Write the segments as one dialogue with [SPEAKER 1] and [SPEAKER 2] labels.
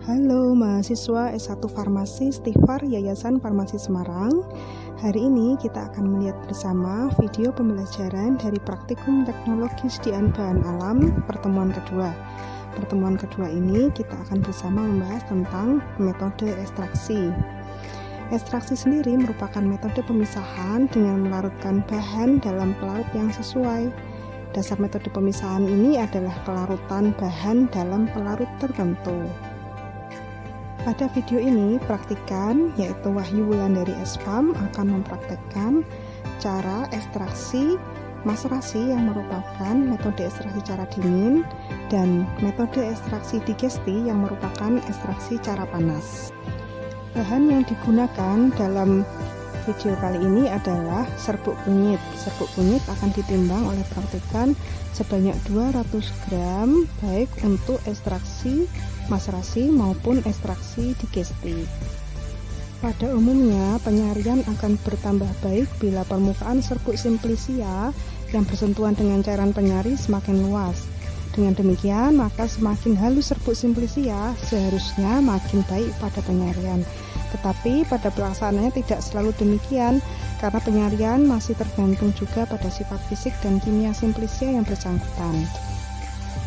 [SPEAKER 1] Halo mahasiswa S1 Farmasi Stifar Yayasan Farmasi Semarang. Hari ini kita akan melihat bersama video pembelajaran dari Praktikum Teknologi Sediaan Bahan Alam pertemuan kedua. Pertemuan kedua ini kita akan bersama membahas tentang metode ekstraksi. Ekstraksi sendiri merupakan metode pemisahan dengan melarutkan bahan dalam pelarut yang sesuai. Dasar metode pemisahan ini adalah kelarutan bahan dalam pelarut tertentu. Pada video ini, praktikan, yaitu Wahyu Wulandari SFAM akan mempraktekkan cara ekstraksi maserasi yang merupakan metode ekstraksi cara dingin dan metode ekstraksi digesti yang merupakan ekstraksi cara panas. Bahan yang digunakan dalam video kali ini adalah serbuk kunyit. Serbuk kunyit akan ditimbang oleh praktikan sebanyak 200 gram baik untuk ekstraksi maserasi maupun ekstraksi digesti. Pada umumnya, penyarian akan bertambah baik bila permukaan serbuk simplisia yang bersentuhan dengan cairan penyari semakin luas. Dengan demikian, maka semakin halus serbuk simplisia, seharusnya makin baik pada penyarian. Tetapi pada pelaksanaannya tidak selalu demikian, karena penyarian masih tergantung juga pada sifat fisik dan kimia simplisia yang bersangkutan.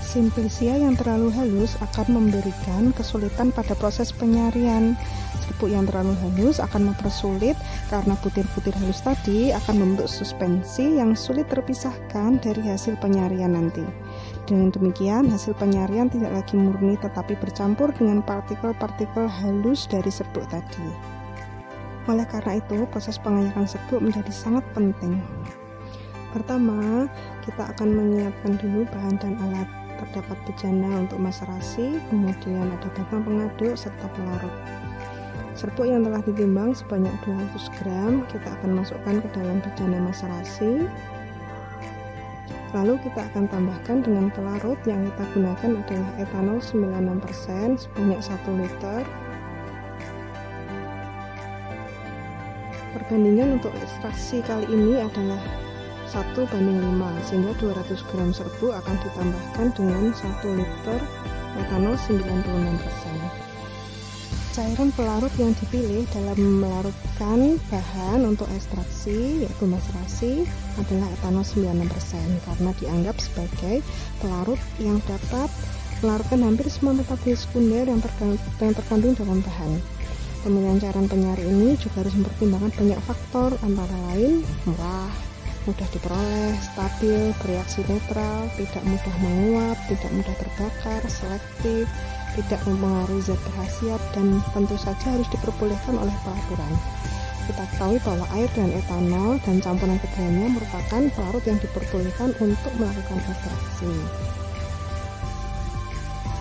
[SPEAKER 1] Simplisia yang terlalu halus akan memberikan kesulitan pada proses penyarian. Serbuk yang terlalu halus akan mempersulit karena butir-butir halus tadi akan membentuk suspensi yang sulit terpisahkan dari hasil penyarian nanti. Dengan demikian, hasil penyarian tidak lagi murni tetapi bercampur dengan partikel-partikel halus dari serbuk tadi. Oleh karena itu, proses pengayaran serbuk menjadi sangat penting. Pertama, kita akan menyiapkan dulu bahan dan alat. Terdapat bejana untuk maserasi, kemudian ada batang pengaduk serta pelarut. Serbuk yang telah ditimbang sebanyak 200 gram kita akan masukkan ke dalam bejana maserasi. Lalu kita akan tambahkan dengan pelarut yang kita gunakan adalah etanol 96% sebanyak 1 liter. Perbandingan untuk ekstraksi kali ini adalah 1:5, sehingga 200 gram serbuk akan ditambahkan dengan 1 liter etanol 96%. Cairan pelarut yang dipilih dalam melarutkan bahan untuk ekstraksi yaitu maserasi adalah etanol 96% karena dianggap sebagai pelarut yang dapat melarutkan hampir semua metabolit sekunder yang terkandung dalam bahan. Pemilihan cairan penyari ini juga harus mempertimbangkan banyak faktor, antara lain murah, mudah diperoleh, stabil, bereaksi netral, tidak mudah menguap, tidak mudah terbakar, selektif, tidak mempengaruhi zat berkhasiat, dan tentu saja harus diperbolehkan oleh peraturan. Kita ketahui bahwa air dan etanol dan campuran keduanya merupakan pelarut yang diperbolehkan untuk melakukan ekstraksi.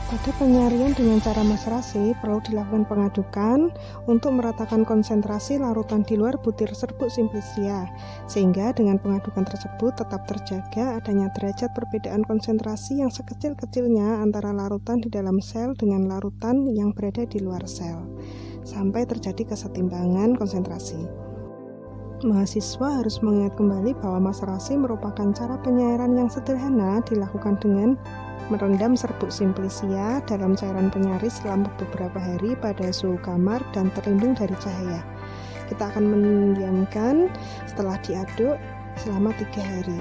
[SPEAKER 1] Pada penyarian dengan cara maserasi perlu dilakukan pengadukan untuk meratakan konsentrasi larutan di luar butir serbuk simplisia, sehingga dengan pengadukan tersebut tetap terjaga adanya derajat perbedaan konsentrasi yang sekecil-kecilnya antara larutan di dalam sel dengan larutan yang berada di luar sel, sampai terjadi kesetimbangan konsentrasi. Mahasiswa harus mengingat kembali bahwa maserasi merupakan cara penyairan yang sederhana dilakukan dengan merendam serbuk simplisia dalam cairan penyari selama beberapa hari pada suhu kamar dan terlindung dari cahaya. Kita akan mendiamkan setelah diaduk selama 3 hari.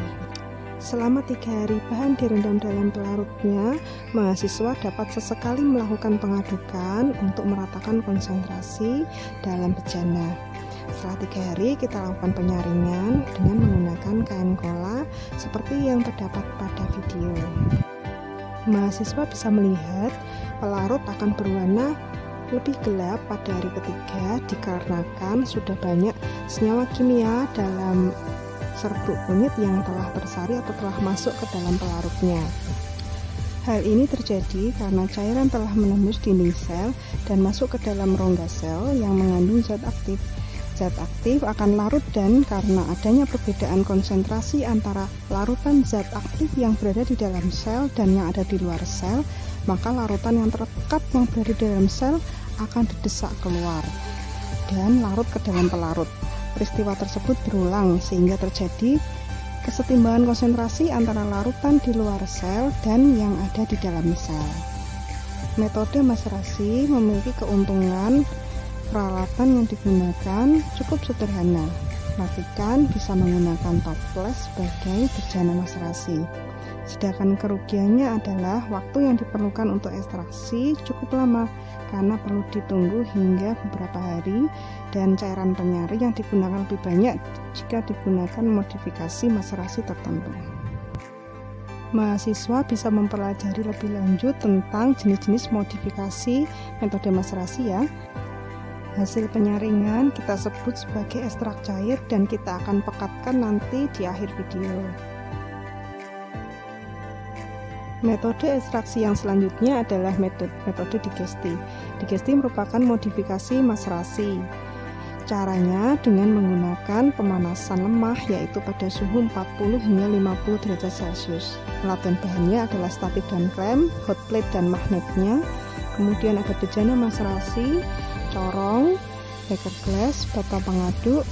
[SPEAKER 1] Selama 3 hari bahan direndam dalam pelarutnya, mahasiswa dapat sesekali melakukan pengadukan untuk meratakan konsentrasi dalam bejana. Setelah 3 hari kita lakukan penyaringan dengan menggunakan kain kola seperti yang terdapat pada video. Mahasiswa bisa melihat pelarut akan berwarna lebih gelap pada hari ketiga dikarenakan sudah banyak senyawa kimia dalam serbuk kunyit yang telah tersari atau telah masuk ke dalam pelarutnya. Hal ini terjadi karena cairan telah menembus dinding sel dan masuk ke dalam rongga sel yang mengandung zat aktif. Zat aktif akan larut dan karena adanya perbedaan konsentrasi antara larutan zat aktif yang berada di dalam sel dan yang ada di luar sel, maka larutan yang terdekat yang berada di dalam sel akan didesak keluar dan larut ke dalam pelarut. Peristiwa tersebut berulang sehingga terjadi kesetimbangan konsentrasi antara larutan di luar sel dan yang ada di dalam sel. Metode maserasi memiliki keuntungan peralatan yang digunakan cukup sederhana. Praktikan bisa menggunakan toples sebagai bejana maserasi. Sedangkan kerugiannya adalah waktu yang diperlukan untuk ekstraksi cukup lama karena perlu ditunggu hingga beberapa hari, dan cairan penyari yang digunakan lebih banyak jika digunakan modifikasi maserasi tertentu. Mahasiswa bisa mempelajari lebih lanjut tentang jenis-jenis modifikasi metode maserasi ya. Hasil penyaringan kita sebut sebagai ekstrak cair dan kita akan pekatkan nanti di akhir video. Metode ekstraksi yang selanjutnya adalah metode digesti. Digesti merupakan modifikasi maserasi. Caranya dengan menggunakan pemanasan lemah yaitu pada suhu 40 hingga 50 derajat Celcius. Alat dan bahannya adalah statik dan klem, hot plate dan magnetnya. Kemudian ada bejana maserasi, corong, beker glass, bata pengaduk,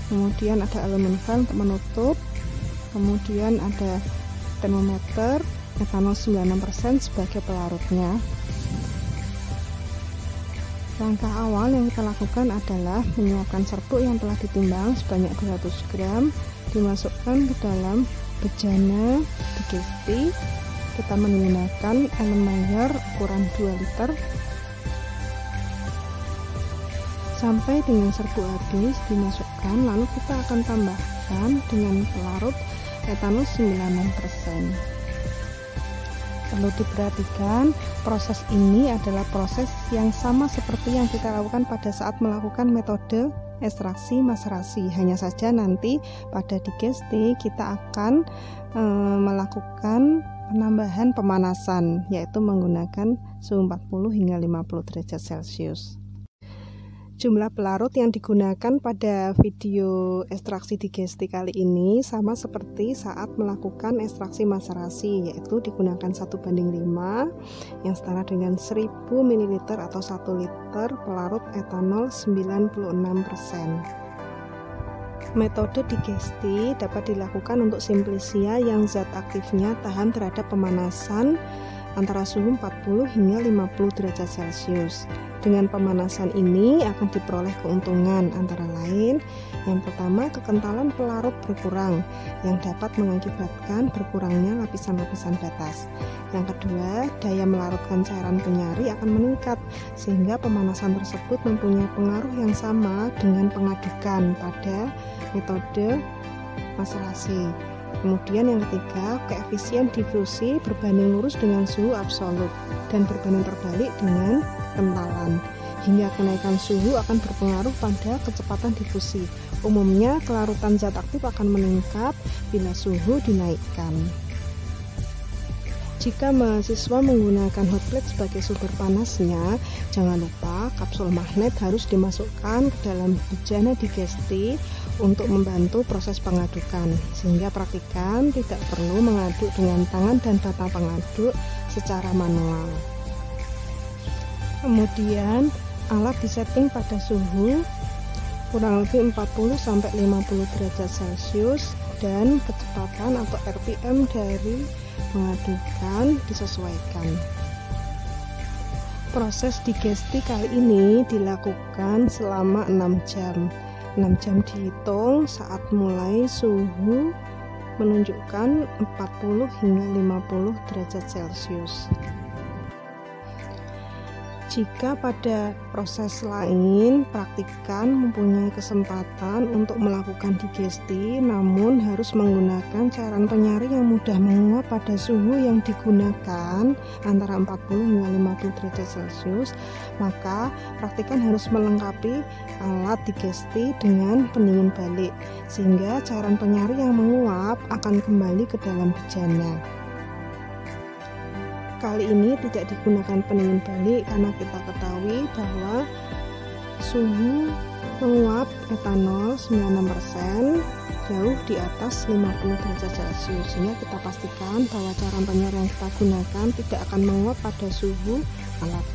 [SPEAKER 1] kemudian ada elemen fan untuk menutup, kemudian ada termometer, etanol 96% sebagai pelarutnya. Langkah awal yang kita lakukan adalah menyiapkan serbuk yang telah ditimbang sebanyak 200 gram, dimasukkan ke dalam bejana digesti. Kita menggunakan Erlenmeyer ukuran 2 liter sampai dengan serbuk habis dimasukkan, lalu kita akan tambahkan dengan pelarut etanol 96%. Perlu diperhatikan, proses ini adalah proses yang sama seperti yang kita lakukan pada saat melakukan metode ekstraksi maserasi. Hanya saja nanti pada digesti kita akan melakukan penambahan pemanasan, yaitu menggunakan suhu 40 hingga 50 derajat Celcius. Jumlah pelarut yang digunakan pada video ekstraksi digesti kali ini sama seperti saat melakukan ekstraksi maserasi, yaitu digunakan 1:5 yang setara dengan 1000 ml atau 1 liter pelarut etanol 96%. Metode digesti dapat dilakukan untuk simplicia yang zat aktifnya tahan terhadap pemanasan antara suhu 40 hingga 50 derajat Celcius. Dengan pemanasan ini akan diperoleh keuntungan antara lain, yang pertama kekentalan pelarut berkurang yang dapat mengakibatkan berkurangnya lapisan-lapisan batas. Yang kedua, daya melarutkan cairan penyari akan meningkat sehingga pemanasan tersebut mempunyai pengaruh yang sama dengan pengadukan pada metode maserasi. Kemudian yang ketiga, koefisien difusi berbanding lurus dengan suhu absolut dan berbanding terbalik dengan kentalan, hingga kenaikan suhu akan berpengaruh pada kecepatan difusi. Umumnya kelarutan zat aktif akan meningkat bila suhu dinaikkan. Jika mahasiswa menggunakan hot plate sebagai sumber panasnya, jangan lupa kapsul magnet harus dimasukkan ke dalam bejana digesti untuk membantu proses pengadukan, sehingga praktikan tidak perlu mengaduk dengan tangan dan bata pengaduk secara manual. Kemudian alat disetting pada suhu kurang lebih 40-50 derajat Celcius dan kecepatan atau RPM dari mengadukan disesuaikan. Proses digesti kali ini dilakukan selama 6 jam. 6 jam dihitung saat mulai suhu menunjukkan 40 hingga 50 derajat Celcius. Jika pada proses lain praktikan mempunyai kesempatan untuk melakukan digesti, namun harus menggunakan cairan penyari yang mudah menguap pada suhu yang digunakan antara 40 hingga 50 derajat Celcius, maka praktikan harus melengkapi alat digesti dengan pendingin balik, sehingga cairan penyari yang menguap akan kembali ke dalam bejana. Kali ini tidak digunakan pendingin balik karena kita ketahui bahwa suhu menguap etanol 96% jauh di atas 50 derajat Celcius, sehingga kita pastikan bahwa cairan penyari yang kita gunakan tidak akan menguap pada suhu alat.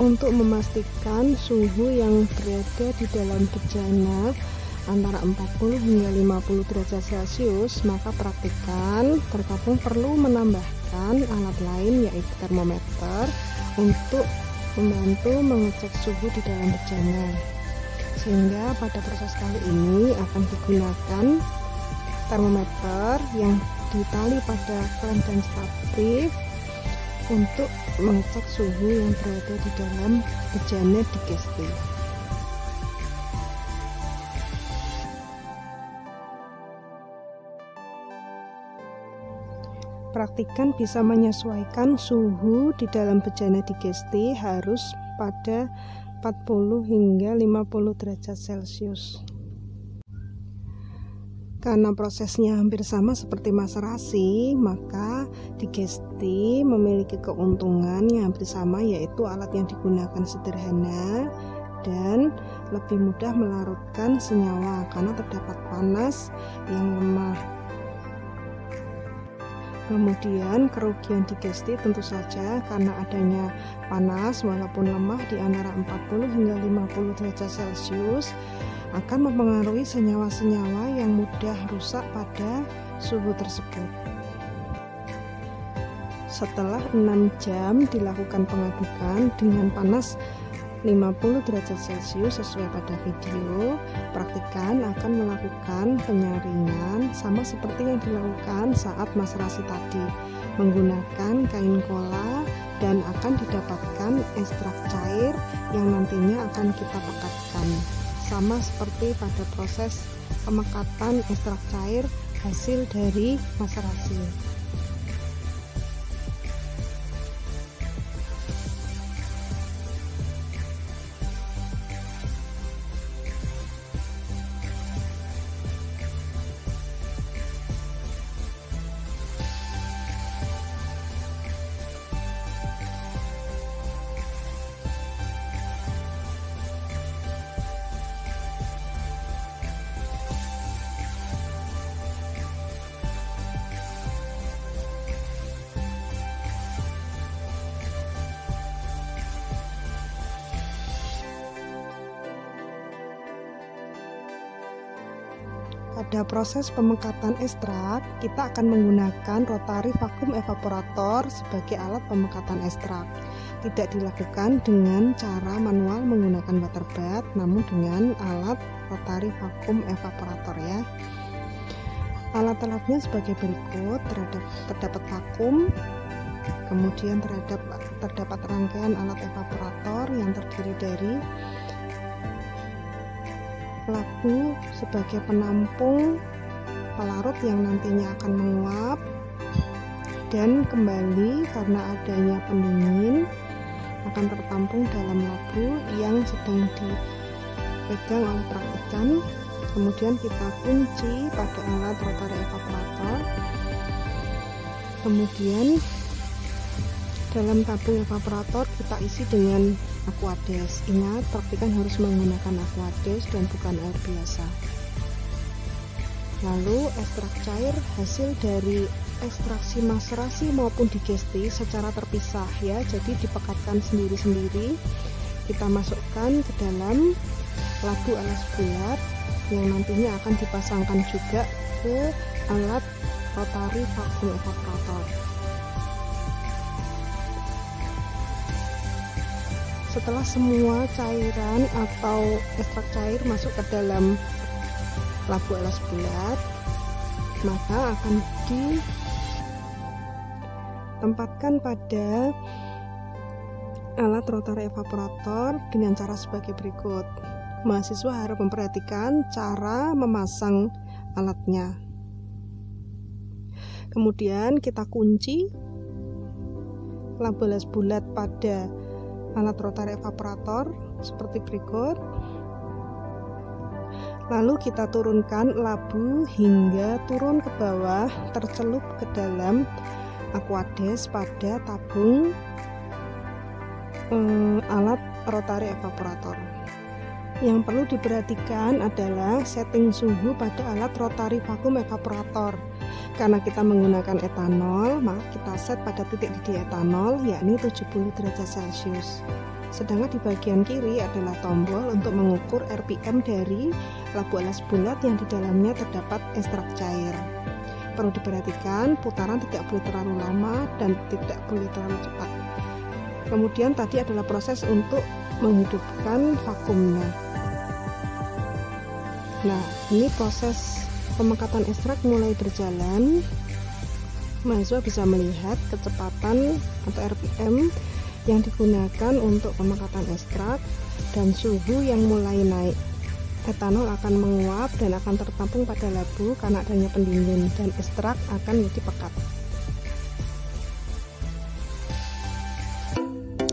[SPEAKER 1] Untuk memastikan suhu yang berada di dalam bejana antara 40 hingga 50 derajat Celcius, maka praktikan terkadang perlu menambahkan alat lain yaitu termometer untuk membantu mengecek suhu di dalam bejana. Sehingga pada proses kali ini akan digunakan termometer yang ditali pada klem dan statif untuk mengecek suhu yang berada di dalam bejana digesti. Praktikan bisa menyesuaikan suhu di dalam bejana digesti harus pada 40 hingga 50 derajat Celcius. Karena prosesnya hampir sama seperti maserasi, maka digesti memiliki keuntungan yang hampir sama, yaitu alat yang digunakan sederhana dan lebih mudah melarutkan senyawa karena terdapat panas yang lemah. Kemudian kerugian digesti tentu saja karena adanya panas walaupun lemah di antara 40 hingga 50 derajat Celcius akan mempengaruhi senyawa-senyawa yang mudah rusak pada suhu tersebut. Setelah 6 jam dilakukan pengadukan dengan panas 50 derajat Celcius sesuai pada video, praktikan akan melakukan penyaringan sama seperti yang dilakukan saat maserasi tadi, menggunakan kain kola dan akan didapatkan ekstrak cair yang nantinya akan kita pekatkan, sama seperti pada proses pemekatan ekstrak cair hasil dari maserasi. Pada proses pemekatan ekstrak, kita akan menggunakan rotary vacuum evaporator sebagai alat pemekatan ekstrak. Tidak dilakukan dengan cara manual menggunakan water bath, namun dengan alat rotary vacuum evaporator ya. Alat-alatnya sebagai berikut: terdapat vakum, kemudian terdapat rangkaian alat evaporator yang terdiri dari labu sebagai penampung pelarut yang nantinya akan menguap dan kembali karena adanya pendingin akan tertampung dalam labu yang sedang dipegang oleh praktikan. Kemudian kita kunci pada alat rotary evaporator. Kemudian dalam tabung evaporator kita isi dengan aquades. Ingat, praktikan harus menggunakan aquades dan bukan air biasa. Lalu ekstrak cair hasil dari ekstraksi maserasi maupun digesti secara terpisah ya, jadi dipekatkan sendiri-sendiri. Kita masukkan ke dalam labu alas bulat yang nantinya akan dipasangkan juga ke alat rotary vacuum evaporator. Setelah semua cairan atau ekstrak cair masuk ke dalam labu alas bulat, maka akan ditempatkan pada alat rotary evaporator dengan cara sebagai berikut. Mahasiswa harus memperhatikan cara memasang alatnya. Kemudian kita kunci labu alas bulat pada alat rotary evaporator seperti berikut. Lalu kita turunkan labu hingga turun ke bawah, tercelup ke dalam aquades pada tabung alat rotary evaporator. Yang perlu diperhatikan adalah setting suhu pada alat rotary vacuum evaporator. Karena kita menggunakan etanol, maka kita set pada titik didih etanol yakni 70 derajat Celcius. Sedangkan di bagian kiri adalah tombol untuk mengukur RPM dari labu alas bulat yang di dalamnya terdapat ekstrak cair. Perlu diperhatikan putaran tidak boleh terlalu lama dan tidak boleh terlalu cepat. Kemudian tadi adalah proses untuk menghidupkan vakumnya. Nah, ini proses pemekatan ekstrak mulai berjalan. Mahasiswa bisa melihat kecepatan atau RPM yang digunakan untuk pemekatan ekstrak dan suhu yang mulai naik. Etanol akan menguap dan akan tertampung pada labu karena adanya pendingin dan ekstrak akan menjadi pekat.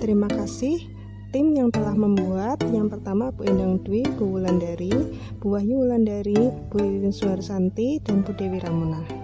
[SPEAKER 1] Terima kasih tim yang telah membuat. Yang pertama Bu Endang Dwi, Bu Wulandari, Bu Wahyu Wulandari, Bu Irin Suharsanti, dan Bu Dewi Ramona.